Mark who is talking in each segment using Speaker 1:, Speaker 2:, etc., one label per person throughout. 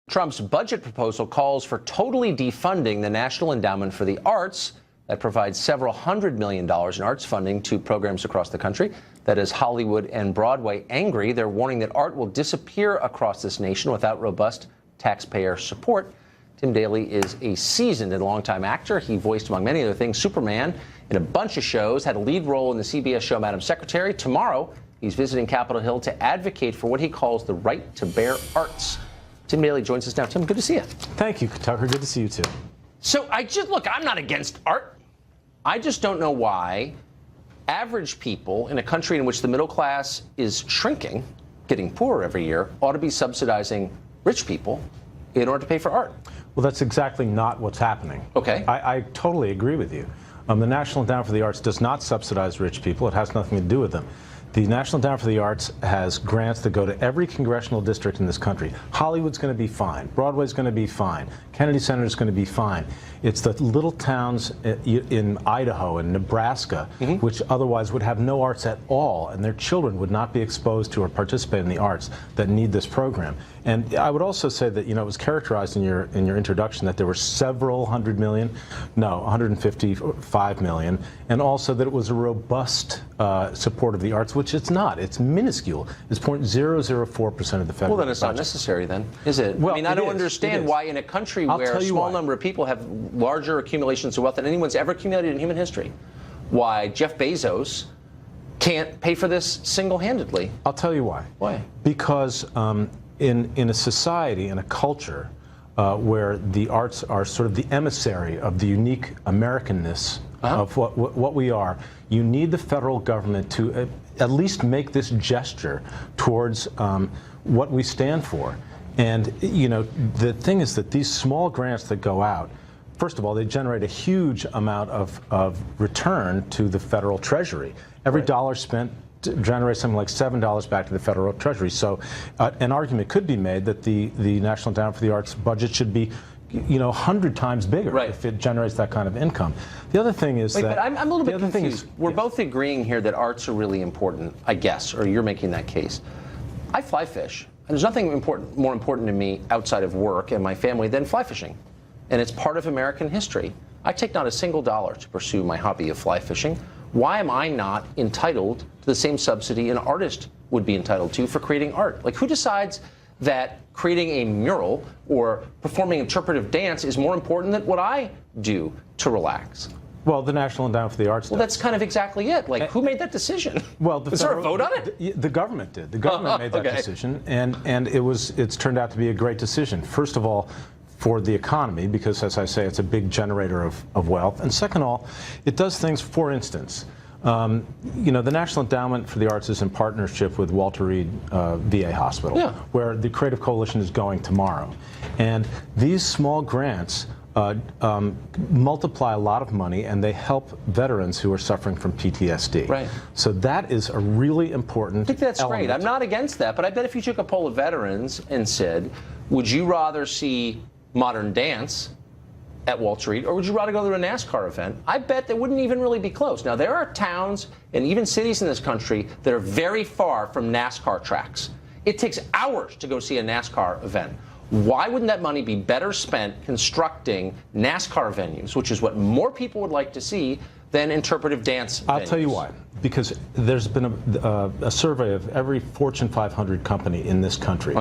Speaker 1: Trump's budget proposal calls for totally defunding the National Endowment for the Arts that provides several $100 million in arts funding to programs across the country. That is Hollywood and Broadway angry. They're warning that art will disappear across this nation without robust taxpayer support. Tim Daly is a seasoned and longtime actor. He voiced, among many other things, Superman in a bunch of shows, had a lead role in the CBS show Madam Secretary. Tomorrow, he's visiting Capitol Hill to advocate for what he calls the right to bear arts. Tim Daly joins us now. Tim, good to see you.
Speaker 2: Thank you, Tucker. Good to see you, too.
Speaker 1: So look, I'm not against art. I just don't know why average people in a country in which the middle class is shrinking, getting poorer every year, ought to be subsidizing rich people in order to pay for art.
Speaker 2: Well, that's exactly not what's happening.
Speaker 1: Okay.
Speaker 2: I totally agree with you. The National Endowment for the Arts does not subsidize rich people. It has nothing to do with them. The National Endowment for the Arts has grants that go to every congressional district in this country. Hollywood's going to be fine. Broadway's going to be fine. Kennedy Center is going to be fine. It's the little towns in Idaho and Nebraska, which otherwise would have no arts at all, and their children would not be exposed to or participate in the arts, that need this program. And I would also say that, it was characterized in your introduction that there were several $100 million, no, $155 million, and also that it was a robust support of the arts, which it's not. It's minuscule. It's 0.004% of the federal
Speaker 1: Well, then it's
Speaker 2: budget.
Speaker 1: not necessary, then, is it?
Speaker 2: Well,
Speaker 1: I mean, I don't understand why in a country where a small number of people have larger accumulations of wealth than anyone's ever accumulated in human history, why Jeff Bezos can't pay for this single-handedly.
Speaker 2: I'll tell you why.
Speaker 1: Why?
Speaker 2: Because in a society, in a culture where the arts are sort of the emissary of the unique Americanness of what we are, you need the federal government to at least make this gesture towards what we stand for. And, the thing is that these small grants that go out, first of all, they generate a huge amount of return to the federal treasury. Every dollar spent generates something like $7 back to the federal treasury. So an argument could be made that the National Endowment for the Arts budget should be 100 times bigger if it generates that kind of income. The other thing is
Speaker 1: but I'm a little bit confused. We're both agreeing here that arts are really important, I guess, or you're making that case. I fly fish. And there's nothing more important to me outside of work and my family than fly fishing. And it's part of American history. I take not a single dollar to pursue my hobby of fly fishing. Why am I not entitled to the same subsidy an artist would be entitled to for creating art? Like, who decides that creating a mural or performing interpretive dance is more important than what I do to relax?
Speaker 2: Well, the National Endowment for the Arts does.
Speaker 1: Well, that's kind of exactly it. Like, who made that decision?
Speaker 2: Well,
Speaker 1: was there a vote on it?
Speaker 2: The government did. The government made that decision, and it's turned out to be a great decision. First of all, for the economy, because, as I say, it's a big generator of wealth. And second of all, it does things, for instance, the National Endowment for the Arts is in partnership with Walter Reed VA Hospital, where the Creative Coalition is going tomorrow. And these small grants multiply a lot of money, and they help veterans who are suffering from PTSD.
Speaker 1: Right.
Speaker 2: So that is a really important
Speaker 1: I think that's
Speaker 2: element.
Speaker 1: great. I'm not against that, but I bet if you took a poll of veterans and said, would you rather see modern dance at Walter Reed, or would you rather go to a NASCAR event? I bet they wouldn't even really be close. Now, there are towns and even cities in this country that are very far from NASCAR tracks. It takes hours to go see a NASCAR event. Why wouldn't that money be better spent constructing NASCAR venues, which is what more people would like to see than interpretive dance venues?
Speaker 2: I'll tell you why. Because there's been a survey of every Fortune 500 company in this country.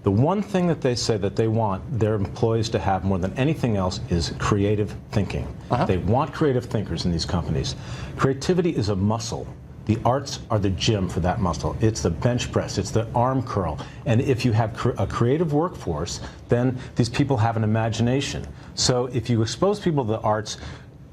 Speaker 2: The one thing that they say that they want their employees to have more than anything else is creative thinking. They want creative thinkers in these companies. Creativity is a muscle. The arts are the gym for that muscle. It's the bench press, it's the arm curl. And if you have a creative workforce, then these people have an imagination. So if you expose people to the arts,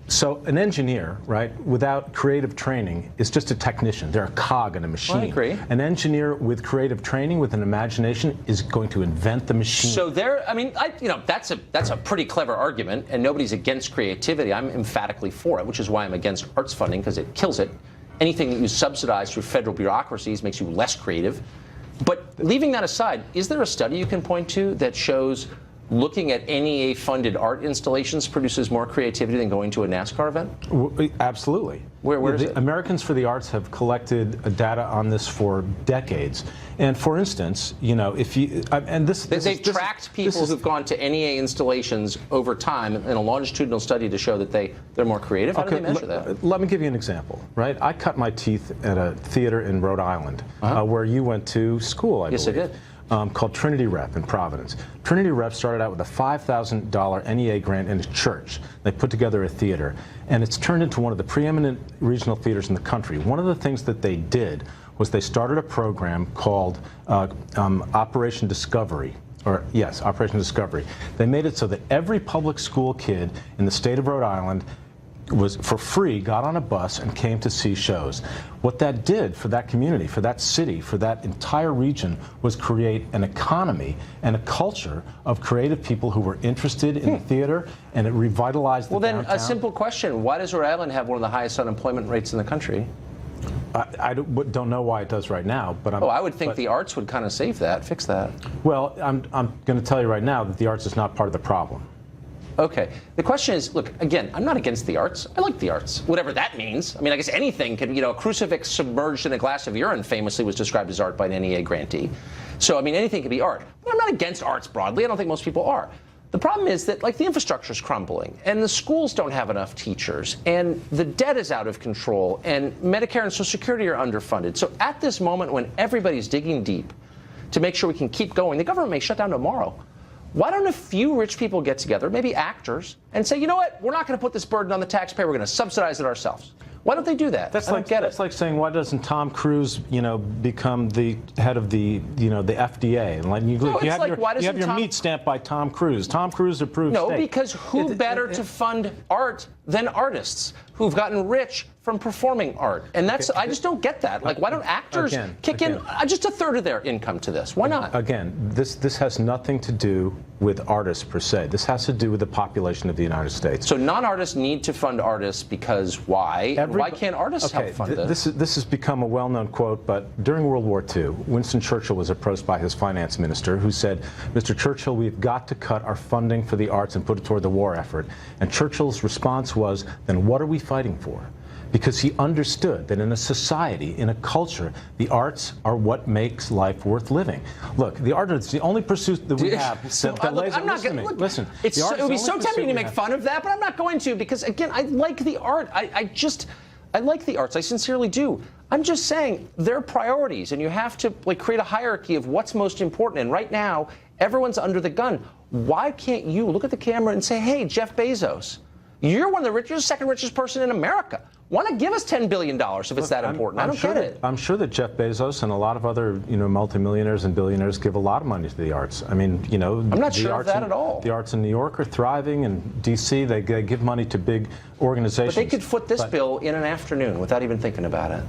Speaker 2: so an engineer, right, without creative training is just a technician. They're a cog in a machine.
Speaker 1: I agree.
Speaker 2: An engineer with creative training, with an imagination, is going to invent the machine.
Speaker 1: So that's a pretty clever argument, and nobody's against creativity. I'm emphatically for it, which is why I'm against arts funding, because it kills it. Anything that you subsidize through federal bureaucracies makes you less creative. But leaving that aside, is there a study you can point to that shows looking at NEA-funded art installations produces more creativity than going to a NASCAR event?
Speaker 2: Absolutely.
Speaker 1: Where is it?
Speaker 2: Americans for the Arts have collected data on this for decades. And for instance, you know, if you
Speaker 1: they've tracked people who've gone to NEA installations over time in a longitudinal study to show that they're more creative. How do they measure that?
Speaker 2: Let me give you an example, right? I cut my teeth at a theater in Rhode Island, where you went to school, I believe.
Speaker 1: Yes, I did.
Speaker 2: Called Trinity Rep in Providence. Trinity Rep started out with a $5,000 NEA grant in a church. They put together a theater, and it's turned into one of the preeminent regional theaters in the country. One of the things that they did was they started a program called Operation Discovery. Operation Discovery. They made it so that every public school kid in the state of Rhode Island was for free, got on a bus and came to see shows. What that did for that community, for that city, for that entire region was create an economy and a culture of creative people who were interested in the theater, and it revitalized the downtown.
Speaker 1: Well, then a simple question. Why does Rhode Island have one of the highest unemployment rates in the country?
Speaker 2: I don't know why it does right now, but
Speaker 1: I would think the arts would kind of save that, fix that.
Speaker 2: Well, I'm going to tell you right now that the arts is not part of the problem.
Speaker 1: Okay. The question is, look, again, I'm not against the arts. I like the arts, whatever that means. I mean, I guess anything can, a crucifix submerged in a glass of urine famously was described as art by an NEA grantee. So, I mean, anything can be art. But I'm not against arts broadly. I don't think most people are. The problem is that, the infrastructure is crumbling, and the schools don't have enough teachers, and the debt is out of control, and Medicare and Social Security are underfunded. So at this moment when everybody's digging deep to make sure we can keep going, the government may shut down tomorrow. Why don't a few rich people get together, maybe actors, and say, you know what, we're not going to put this burden on the taxpayer, we're going to subsidize it ourselves. Why don't they do that? I don't get it.
Speaker 2: That's like saying, why doesn't Tom Cruise, become the head of the, the FDA? And you have your meat stamped by Tom Cruise. Tom Cruise approved.
Speaker 1: No, because who better to fund art than artists who've gotten rich from performing art? And that's I just don't get that. Why don't actors kick in just a third of their income to this? Why not?
Speaker 2: Again, this has nothing to do with artists per se. This has to do with the population of the United States.
Speaker 1: So non-artists need to fund artists because why? Why can't artists help fund this?
Speaker 2: This has become a well-known quote, but during World War II, Winston Churchill was approached by his finance minister who said, Mr. Churchill, we've got to cut our funding for the arts and put it toward the war effort. And Churchill's response was, then what are we fighting for? Because he understood that in a society, in a culture, the arts are what makes life worth living. Look, the art is the only pursuit that we have. Listen,
Speaker 1: it would be so tempting to make fun of that, but I'm not going to, because again, I like the art. I like the arts. I sincerely do. I'm just saying there are priorities, and you have to create a hierarchy of what's most important. And right now, everyone's under the gun. Why can't you look at the camera and say, hey, Jeff Bezos, you're one of the richest, you're the second richest person in America. Why not give us $10 billion if it's that important? I don't get it.
Speaker 2: I'm sure that Jeff Bezos and a lot of other, multimillionaires and billionaires give a lot of money to the arts. I mean,
Speaker 1: I'm not sure of that at all.
Speaker 2: The arts in New York are thriving, and D.C. they give money to big organizations.
Speaker 1: But they could foot this bill in an afternoon without even thinking about it.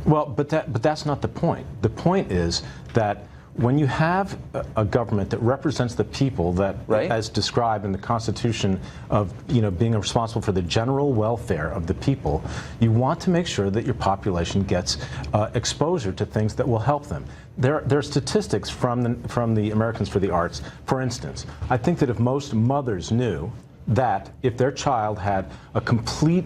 Speaker 2: Well, but that's not the point. The point is that when you have a government that represents the people, that, as described in the Constitution, of being responsible for the general welfare of the people, you want to make sure that your population gets exposure to things that will help them. There are statistics from the Americans for the Arts. For instance, I think that if most mothers knew that if their child had a complete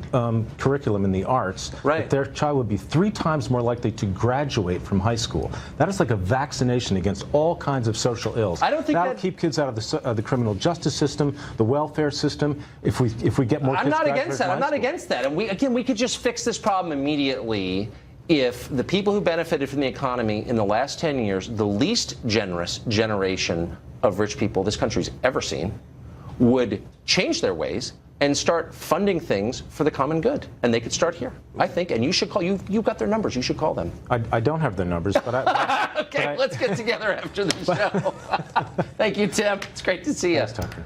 Speaker 2: curriculum in the arts, that their child would be 3 times more likely to graduate from high school. That is like a vaccination against all kinds of social ills.
Speaker 1: I don't think
Speaker 2: that'll keep kids out of the criminal justice system, the welfare system. If we get more kids.
Speaker 1: I'm not against that. I'm not against that. And we could just fix this problem immediately if the people who benefited from the economy in the last 10 years, the least generous generation of rich people this country's ever seen, would change their ways and start funding things for the common good. And they could start here, I think. And you should call, you've got their numbers, you should call them.
Speaker 2: I don't have their numbers, but
Speaker 1: okay, let's get together after the show. Thank you, Tim. It's great to see you.
Speaker 2: Thanks, Tucker.